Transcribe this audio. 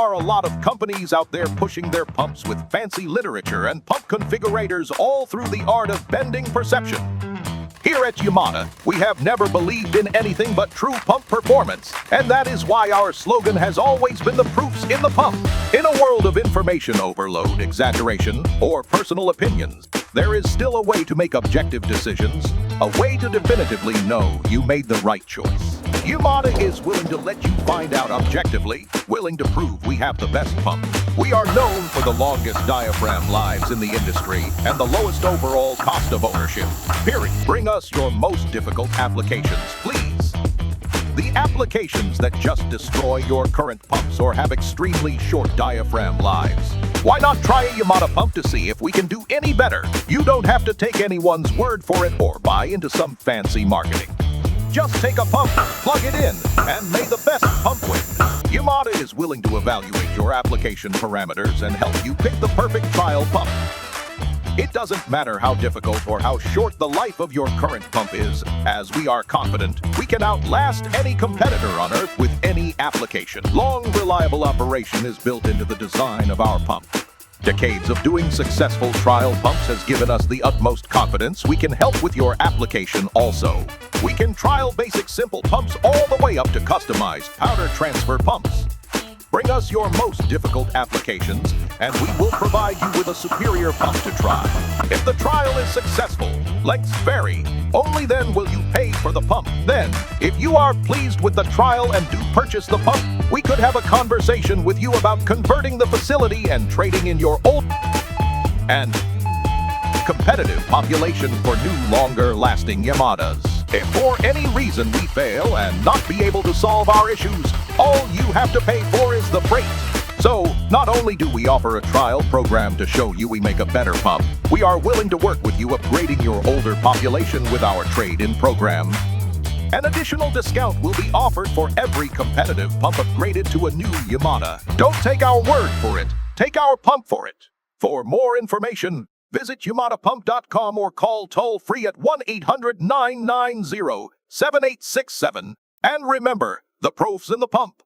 are a lot of companies out there pushing their pumps with fancy literature and pump configurators all through the art of bending perception. Here at Yamada, we have never believed in anything but true pump performance, and that is why our slogan has always been the proofs in the pump. In a world of information overload, exaggeration, or personal opinions, there is still a way to make objective decisions, a way to definitively know you made the right choice. Yamada is willing to let you find out objectively, willing to prove we have the best pump. We are known for the longest diaphragm lives in the industry and the lowest overall cost of ownership. Period. Bring us your most difficult applications, please. The applications that just destroy your current pumps or have extremely short diaphragm lives. Why not try a Yamada pump to see if we can do any better? You don't have to take anyone's word for it or buy into some fancy marketing. Just take a pump, plug it in, and may the best pump win. Yamada is willing to evaluate your application parameters and help you pick the perfect trial pump. It doesn't matter how difficult or how short the life of your current pump is, as we are confident we can outlast any competitor on Earth with any application. Long, reliable operation is built into the design of our pump. Decades of doing successful trial pumps has given us the utmost confidence we can help with your application also. We can trial basic simple pumps all the way up to customized powder transfer pumps. Bring us your most difficult applications, and we will provide you with a superior pump to try. If the trial is successful, lengths vary. Only then will you pay for the pump. Then, if you are pleased with the trial and do purchase the pump, we could have a conversation with you about converting the facility and trading in your old and competitive population for new, longer-lasting Yamadas. If for any reason we fail and not be able to solve our issues, all you have to pay for is the freight. So, not only do we offer a trial program to show you we make a better pump, we are willing to work with you upgrading your older population with our trade-in program. An additional discount will be offered for every competitive pump upgraded to a new Yamada. Don't take our word for it, take our pump for it. For more information, visit yamadapump.com or call toll-free at 1-800-990-7867. And remember, the proof's in the pump.